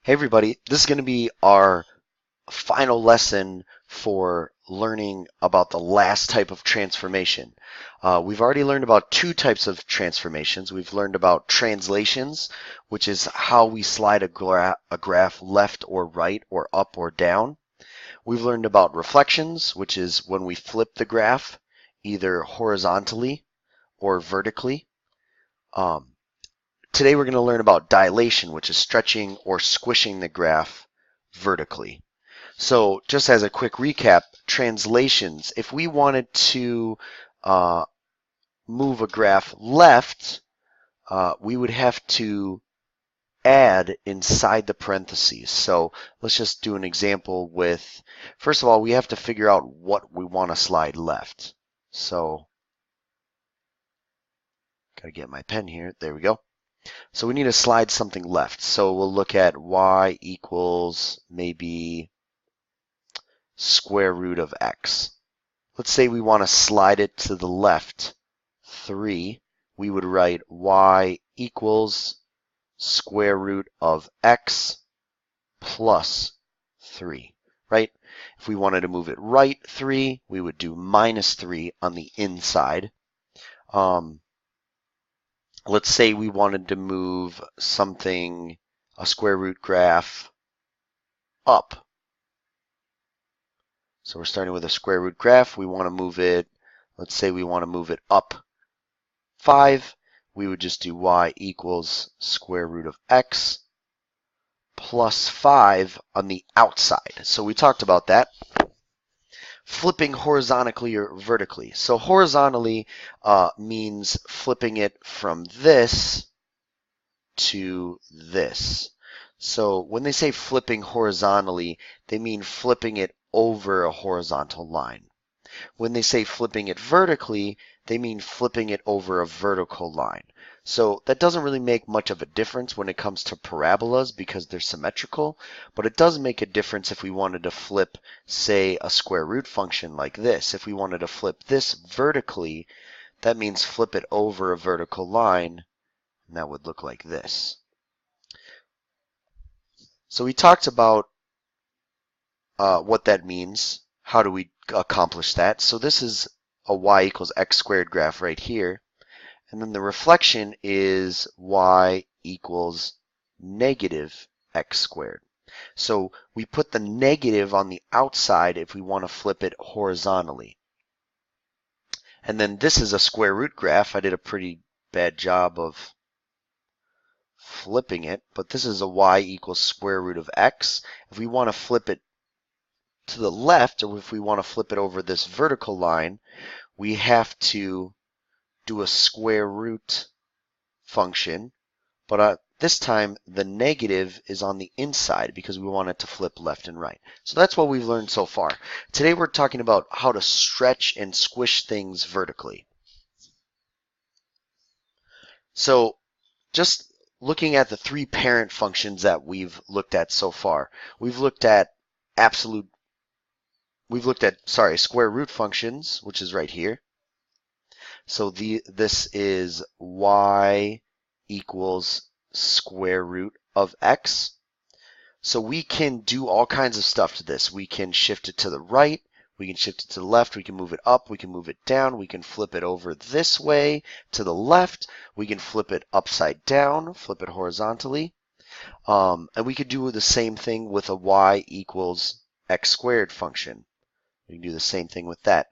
Hey everybody, this is going to be our final lesson for learning about the last type of transformation. We've already learned about two types of transformations. We've learned about translations, which is how we slide a graph left or right or up or down. We've learned about reflections, which is when we flip the graph either horizontally or vertically. Today we're going to learn about dilation, which is stretching or squishing the graph vertically. So just as a quick recap, translations, if we wanted to move a graph left, we would have to add inside the parentheses. So let's just do an example with, first of all, we have to figure out what we want to slide left. So, gotta get my pen here. There we go. So we need to slide something left. So we'll look at y equals maybe square root of x. Let's say we want to slide it to the left 3. We would write y equals square root of x plus 3, right? If we wanted to move it right 3, we would do minus 3 on the inside. Let's say we wanted to move something, a square root graph, up. So we're starting with a square root graph. We want to move it, let's say we want to move it up 5. We would just do y equals square root of x plus 5 on the outside. So we talked about that. Flipping horizontally or vertically. So horizontally means flipping it from this to this. So when they say flipping horizontally, they mean flipping it over a horizontal line. When they say flipping it vertically, they mean flipping it over a vertical line. So that doesn't really make much of a difference when it comes to parabolas because they're symmetrical, but it does make a difference if we wanted to flip, say, a square root function like this. If we wanted to flip this vertically, that means flip it over a vertical line, and that would look like this. So we talked about what that means. How do we accomplish that? So this is a y equals x squared graph right here. And then the reflection is y equals negative x squared. So we put the negative on the outside if we want to flip it horizontally. And then this is a square root graph. I did a pretty bad job of flipping it, but this is a y equals square root of x. If we want to flip it to the left, or if we want to flip it over this vertical line, we have to do a square root function, but this time the negative is on the inside because we want it to flip left and right. So that's what we've learned so far. Today we're talking about how to stretch and squish things vertically. So just looking at the three parent functions that we've looked at so far, we've looked at square root functions, which is right here. So this is y equals square root of x. So we can do all kinds of stuff to this. We can shift it to the right, we can shift it to the left, we can move it up, we can move it down, we can flip it over this way to the left, we can flip it upside down, flip it horizontally. And we could do the same thing with a y equals x squared function. We can do the same thing with that.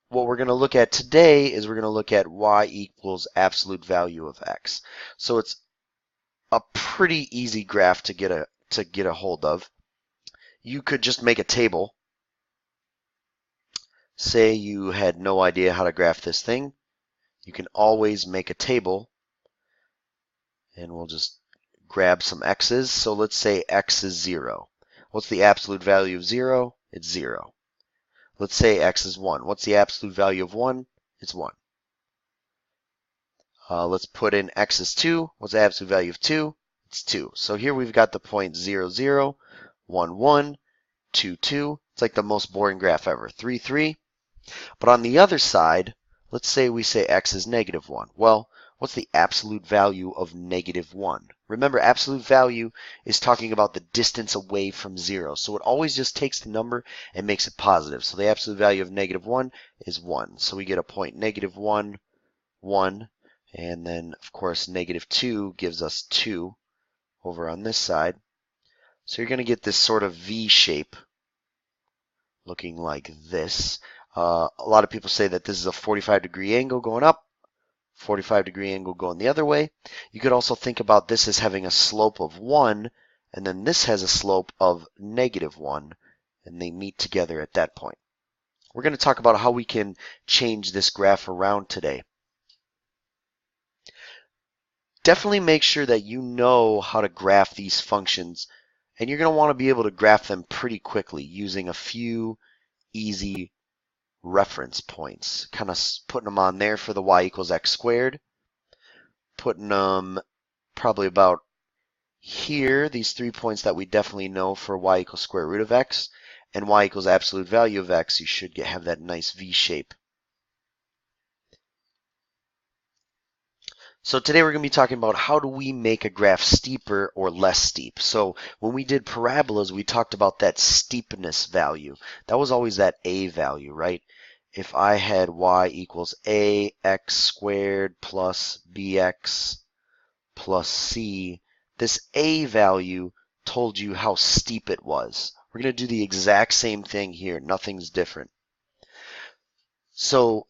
What we're going to look at today is we're going to look at y equals absolute value of x. So it's a pretty easy graph to get a hold of. You could just make a table. Say you had no idea how to graph this thing. You can always make a table, and we'll just grab some x's. So let's say x is 0. What's the absolute value of 0? It's 0. Let's say x is 1. What's the absolute value of 1? It's 1. Let's put in x is 2. What's the absolute value of 2? It's 2. So here we've got the point 0, 0, 1, 1, 2, 2. It's like the most boring graph ever. 3, 3. But on the other side, let's say we say x is negative 1. Well, what's the absolute value of negative 1? Remember, absolute value is talking about the distance away from 0. So it always just takes the number and makes it positive. So the absolute value of -1 is 1. So we get a point -1, 1. And then, of course, -2 gives us 2 over on this side. So you're going to get this sort of V shape looking like this. A lot of people say that this is a 45-degree angle going up, 45-degree angle going the other way. You could also think about this as having a slope of 1, and then this has a slope of -1, and they meet together at that point. We're going to talk about how we can change this graph around today. Definitely make sure that you know how to graph these functions, and you're going to want to be able to graph them pretty quickly using a few easy reference points, kind of putting them on there for the y equals x squared, putting them probably about here, these 3 points that we definitely know for y equals square root of x, and y equals absolute value of x. You should have that nice V shape. So today we're going to be talking about how do we make a graph steeper or less steep. So when we did parabolas, we talked about that steepness value. That was always that a value, right? If I had y equals ax squared plus bx plus c, this a value told you how steep it was. We're going to do the exact same thing here. Nothing's different. So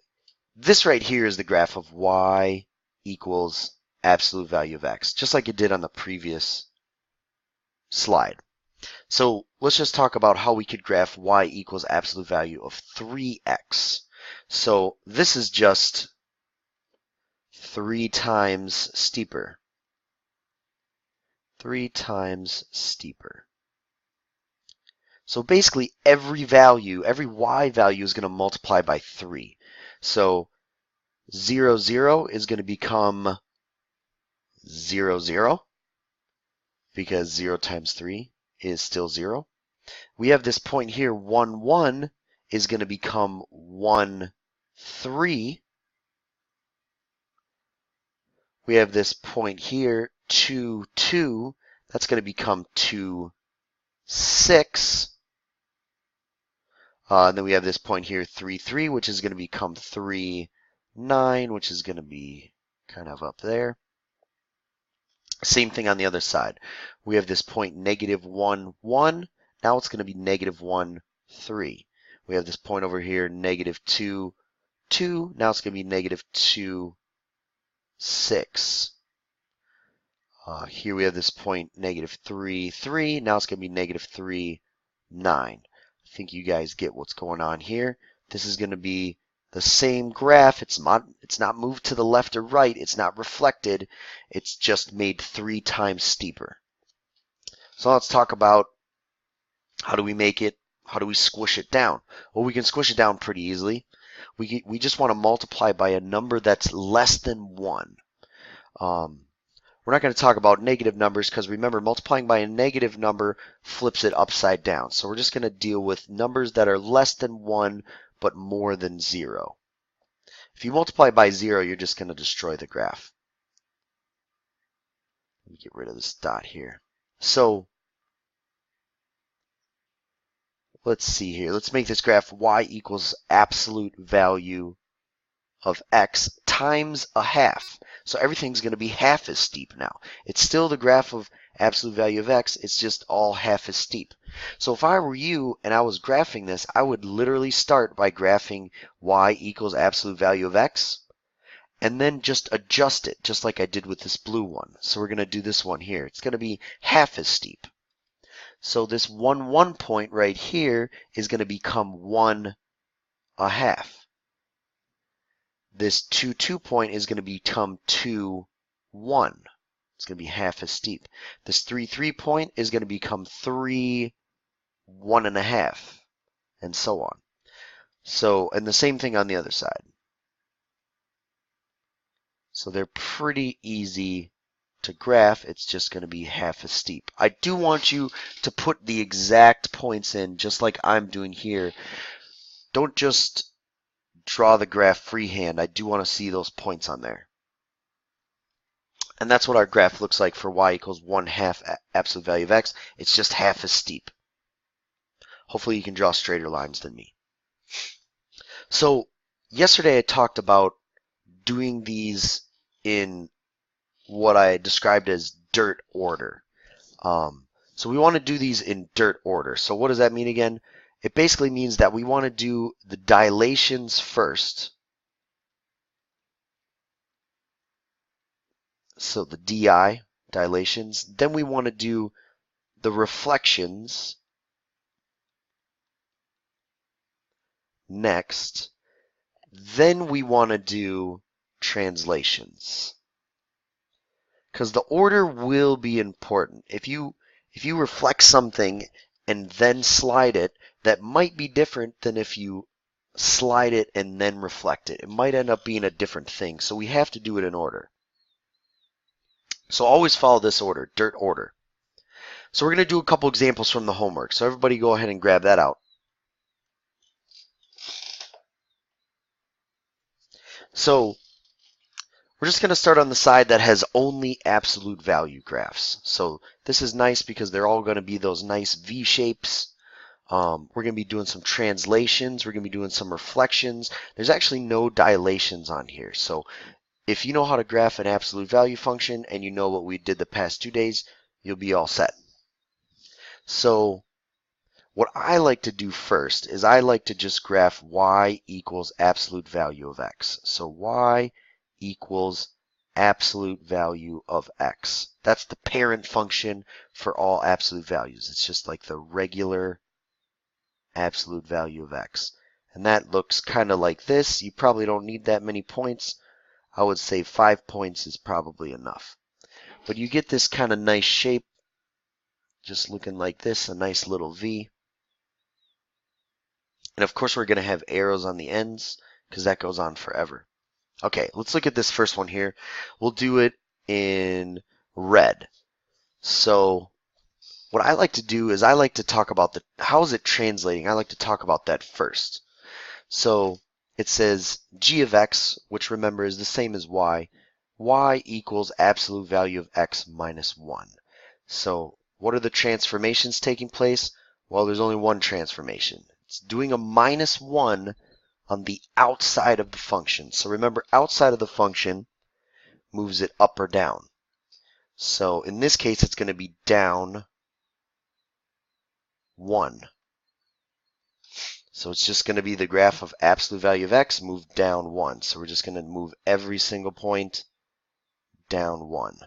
this right here is the graph of y equals absolute value of x, just like it did on the previous slide. So let's just talk about how we could graph y equals absolute value of 3x. So this is just 3 times steeper. 3 times steeper. So basically every value, every y value is going to multiply by 3. So 0, 0 is going to become 0, 0, because 0 times 3 is still 0. We have this point here, 1, 1 is going to become 1, 3. We have this point here, 2, 2, that's going to become 2, 6. And then we have this point here, 3, 3, which is going to become 3, 9, which is going to be kind of up there. Same thing on the other side. We have this point -1, 1. Now it's going to be -1, 3. We have this point over here, -2, 2. Now it's going to be -2, 6. Here we have this point -3, 3. Now it's going to be -3, 9. I think you guys get what's going on here. This is going to be the same graph. It's not moved to the left or right. It's not reflected. It's just made 3 times steeper. So let's talk about how do we make it, how do we squish it down? Well, we can squish it down pretty easily. We just want to multiply by a number that's less than 1. We're not going to talk about negative numbers because remember, multiplying by a negative number flips it upside down. So we're just going to deal with numbers that are less than 1 but more than 0. If you multiply by 0, you're just going to destroy the graph. Let me get rid of this dot here. So let's see here. Let's make this graph y equals absolute value of x times a half. So everything's going to be half as steep now. It's still the graph of absolute value of x. It's just all half as steep. So if I were you and I was graphing this, I would literally start by graphing y equals absolute value of x and then just adjust it, just like I did with this blue one. So we're going to do this one here. It's going to be half as steep. So this 1, 1 point right here is going to become 1 1/2. This 2, 2 point is going to become 2, 1. It's going to be half as steep. This 3, 3 point is going to become 3, 1 1/2, and so on. So, and the same thing on the other side. So they're pretty easy to graph. It's just going to be half as steep. I do want you to put the exact points in, just like I'm doing here. Don't just draw the graph freehand. I do want to see those points on there. And that's what our graph looks like for y equals 1/2 absolute value of x. It's just half as steep. Hopefully you can draw straighter lines than me. So yesterday I talked about doing these in what I described as dirt order. So we want to do these in dirt order. So what does that mean again? It basically means that we want to do the dilations first. So the DI, dilations. Then we want to do the reflections next. Then we want to do translations. Because the order will be important. If you reflect something and then slide it, that might be different than if you slide it and then reflect it. It might end up being a different thing. So we have to do it in order. So always follow this order, dirt order. So we're going to do a couple examples from the homework. So everybody go ahead and grab that out. So we're just going to start on the side that has only absolute value graphs. So this is nice because they're all going to be those nice V shapes. We're going to be doing some translations. We're going to be doing some reflections. There's actually no dilations on here. So if you know how to graph an absolute value function and you know what we did the past 2 days, you'll be all set. So what I like to do first is I like to just graph y equals absolute value of x. So y equals absolute value of x. That's the parent function for all absolute values. It's just like the regular absolute value of x. And that looks kind of like this. You probably don't need that many points. I would say 5 points is probably enough. But you get this kind of nice shape, just looking like this, a nice little V. And of course we're going to have arrows on the ends because that goes on forever. Okay, let's look at this first one here. We'll do it in red. So what I like to do is I like to talk about how is it translating. I like to talk about that first. So it says g of x, which remember is the same as y equals absolute value of x minus 1. So what are the transformations taking place? Well, there's only one transformation. It's doing a minus 1 on the outside of the function. So remember, outside of the function moves it up or down. So in this case, it's going to be down 1. So it's just going to be the graph of absolute value of x moved down 1. So we're just going to move every single point down 1.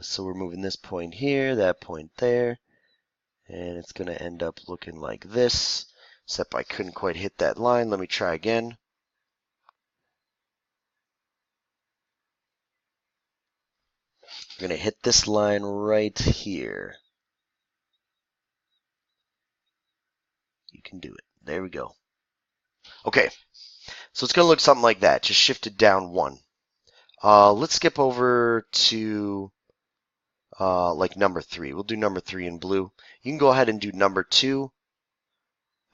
So we're moving this point here, that point there, and it's going to end up looking like this, except I couldn't quite hit that line. Let me try again. We're going to hit this line right here. You can do it. There we go. Okay, so it's going to look something like that, just shifted down 1. Let's skip over to like number 3. We'll do number 3 in blue. You can go ahead and do number 2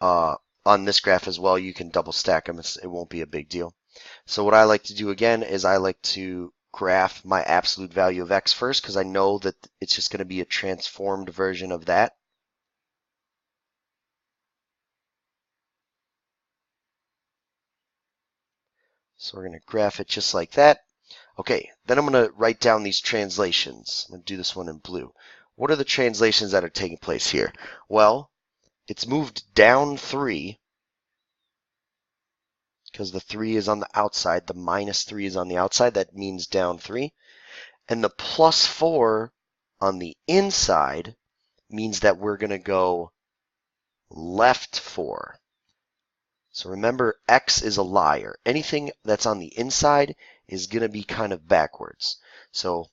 on this graph as well. You can double stack them. It won't be a big deal. So what I like to do again is I like to graph my absolute value of x first because I know that it's just going to be a transformed version of that. So we're going to graph it just like that. Okay, then I'm going to write down these translations. I'm going to do this one in blue. What are the translations that are taking place here? Well, it's moved down 3 because the 3 is on the outside. The minus 3 is on the outside. That means down 3. And the plus 4 on the inside means that we're going to go left 4. So remember, x is a liar. Anything that's on the inside is going to be kind of backwards. So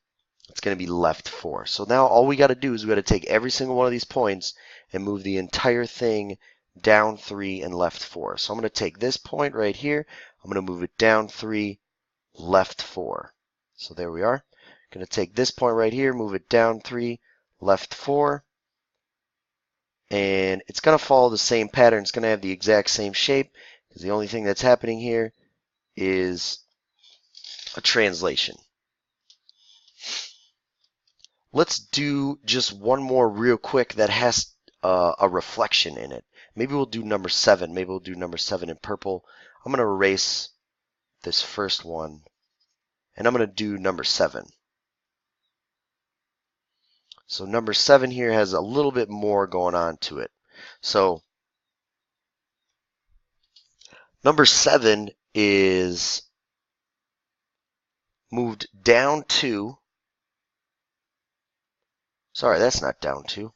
it's going to be left 4. So now all we got to do is we got to take every single one of these points and move the entire thing down 3 and left 4. So I'm going to take this point right here. I'm going to move it down 3, left 4. So there we are. Going to take this point right here, move it down 3, left 4. And it's going to follow the same pattern. It's going to have the exact same shape. because the only thing that's happening here is a translation. Let's do just one more real quick that has a reflection in it. Maybe we'll do number 7. Maybe we'll do number 7 in purple. I'm going to erase this first one, and I'm going to do number 7. So number 7 here has a little bit more going on to it. So number 7 is moved down 2. Sorry, that's not down 2.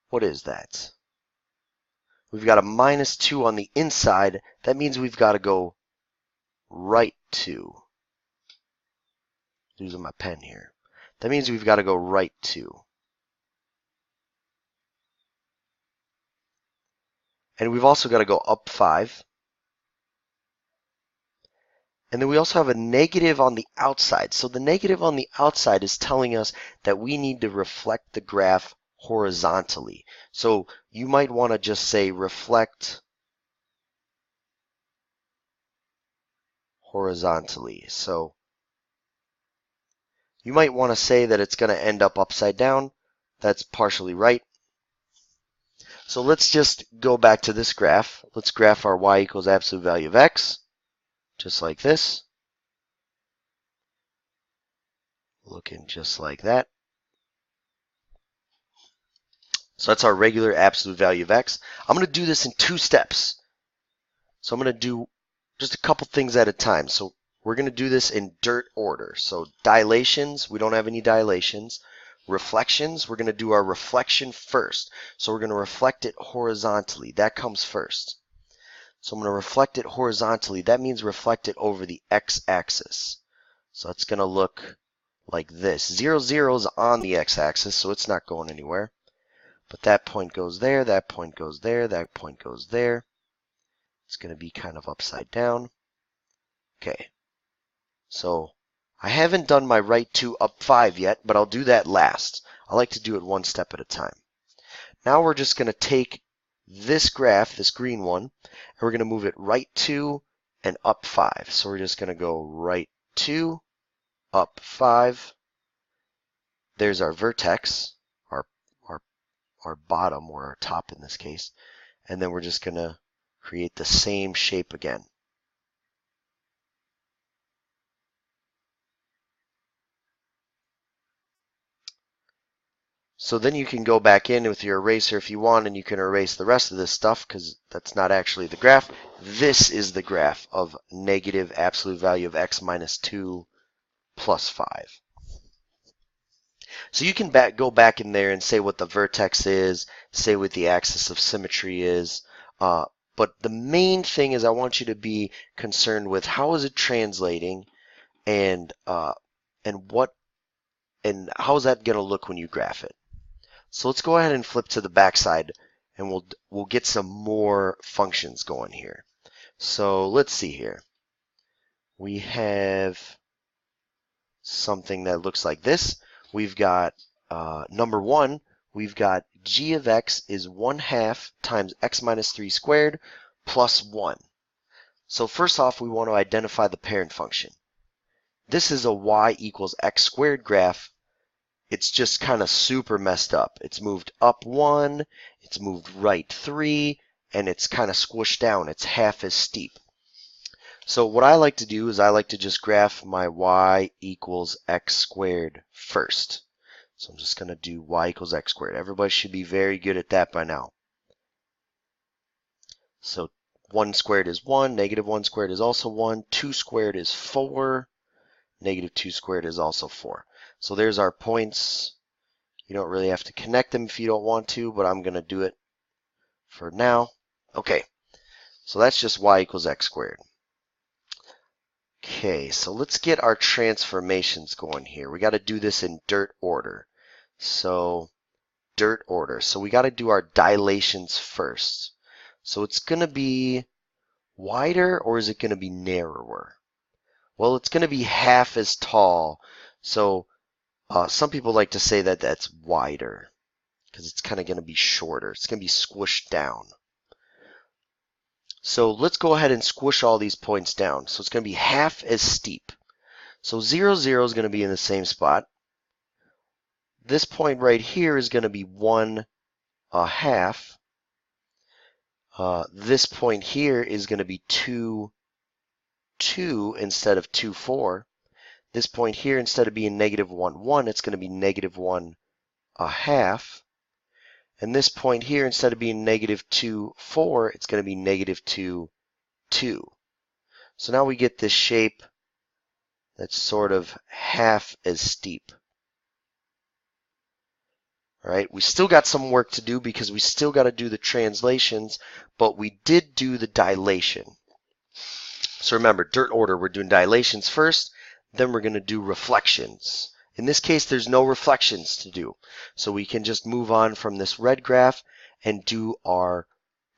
What is that? We've got a -2 on the inside. That means we've got to go right 2. Losing my pen here. That means we've got to go right 2. And we've also got to go up 5. And then we also have a negative on the outside. So the negative on the outside is telling us that we need to reflect the graph horizontally. So you might want to just say reflect horizontally. So you might want to say that it's going to end up upside down. That's partially right. So let's just go back to this graph. Let's graph our y equals absolute value of x, just like this. Looking just like that. So that's our regular absolute value of x. I'm going to do this in 2 steps. So I'm going to do just a couple things at a time. So we're going to do this in dirt order. So dilations, we don't have any dilations. Reflections, we're going to do our reflection first. So we're going to reflect it horizontally. That comes first. So I'm going to reflect it horizontally. That means reflect it over the x-axis. So it's going to look like this. 0, 0 is on the x-axis, so it's not going anywhere. But that point goes there, that point goes there, that point goes there. It's going to be kind of upside down. Okay. So I haven't done my right 2 up 5 yet, but I'll do that last. I like to do it one step at a time. Now we're just going to take this graph, this green one, and we're going to move it right 2 and up 5. So we're just going to go right 2, up 5. There's our vertex, our bottom, or our top in this case. And then we're just going to create the same shape again. So then you can go back in with your eraser if you want, and you can erase the rest of this stuff because that's not actually the graph. This is the graph of negative absolute value of x minus 2 plus 5. So you can go back in there and say what the vertex is, say what the axis of symmetry is. But the main thing is I want you to be concerned with how is it translating, and what and how is that going to look when you graph it. So let's go ahead and flip to the backside, and we'll get some more functions going here. So let's see here. We have something that looks like this. We've got number 1. We've got g of x is 1/2 times x minus 3 squared plus 1. So first off, we want to identify the parent function. This is a y equals x squared graph. It's just kind of super messed up. It's moved up 1, it's moved right 3, and it's kind of squished down. It's half as steep. So what I like to do is I like to just graph my y equals x squared first. So I'm just going to do y equals x squared. Everybody should be very good at that by now. So 1 squared is 1, negative 1 squared is also 1, 2 squared is 4, negative 2 squared is also 4. So there's our points. You don't really have to connect them if you don't want to, but I'm going to do it for now. Okay, so that's just y equals x squared. Okay, so let's get our transformations going here. We got to do this in dirt order. So dirt order. So we got to do our dilations first. So it's going to be wider, or is it going to be narrower? Well, it's going to be half as tall. So some people like to say that that's wider because it's kind of going to be shorter. It's going to be squished down. So let's go ahead and squish all these points down. So it's going to be half as steep. So 0, 0 is going to be in the same spot. This point right here is going to be 1 1/2. This point here is going to be 2 2 instead of 2 4. This point here, instead of being negative 1 1, it's going to be negative 1 1/2. And this point here, instead of being negative 2 4, it's going to be negative 2 2. So now we get this shape that's sort of half as steep. All right, we still got some work to do because we still got to do the translations, but we did do the dilation. So remember, dirt order, we're doing dilations first, then we're going to do reflections. In this case, there's no reflections to do. So we can just move on from this red graph and do our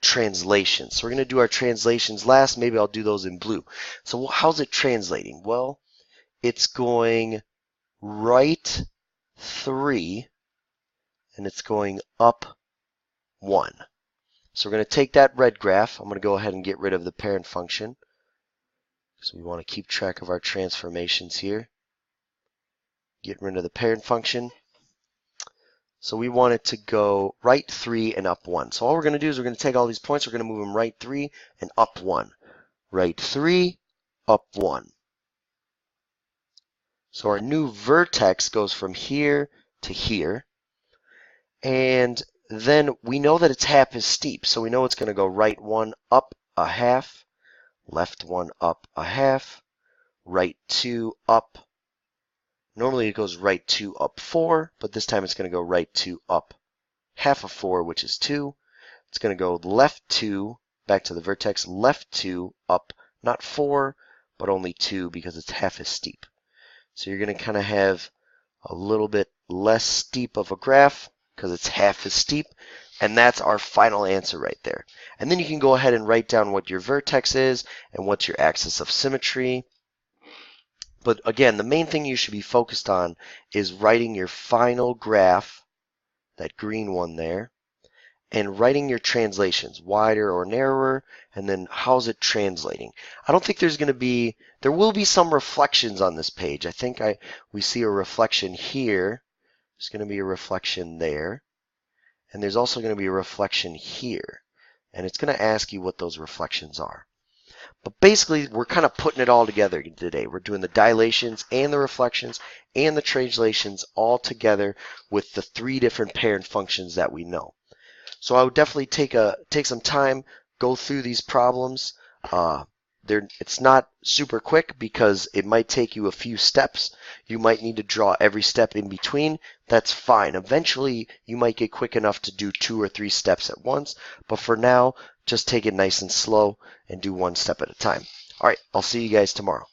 translations. So we're going to do our translations last. Maybe I'll do those in blue. So how's it translating? Well, it's going right 3 and it's going up 1. So we're going to take that red graph. I'm going to go ahead and get rid of the parent function because we want to keep track of our transformations here. Get rid of the parent function. So we want it to go right 3 and up 1. So all we're going to do is we're going to take all these points, we're going to move them right 3 and up 1. Right 3, up 1. So our new vertex goes from here to here. And then we know that it's half as steep. So we know it's going to go right 1, up 1/2, left 1, up 1/2, right 2, up. Normally it goes right 2, up 4, but this time it's going to go right 2, up 1/2 of 4, which is 2. It's going to go left 2, back to the vertex, left 2, up, not 4, but only 2 because it's half as steep. So you're going to kind of have a little bit less steep of a graph because it's half as steep. And that's our final answer right there. And then you can go ahead and write down what your vertex is and what's your axis of symmetry. But again, the main thing you should be focused on is writing your final graph, that green one there, and writing your translations, wider or narrower, and then how's it translating. I don't think there will be some reflections on this page. I think we see a reflection here. There's going to be a reflection there. And there's also going to be a reflection here. And it's going to ask you what those reflections are. But basically, we're kind of putting it all together today. We're doing the dilations and the reflections and the translations all together with the 3 different parent functions that we know. So I would definitely take some time, go through these problems. It's not super quick because it might take you a few steps. You might need to draw every step in between. That's fine. Eventually, you might get quick enough to do 2 or 3 steps at once. But for now, just take it nice and slow and do 1 step at a time. All right, I'll see you guys tomorrow.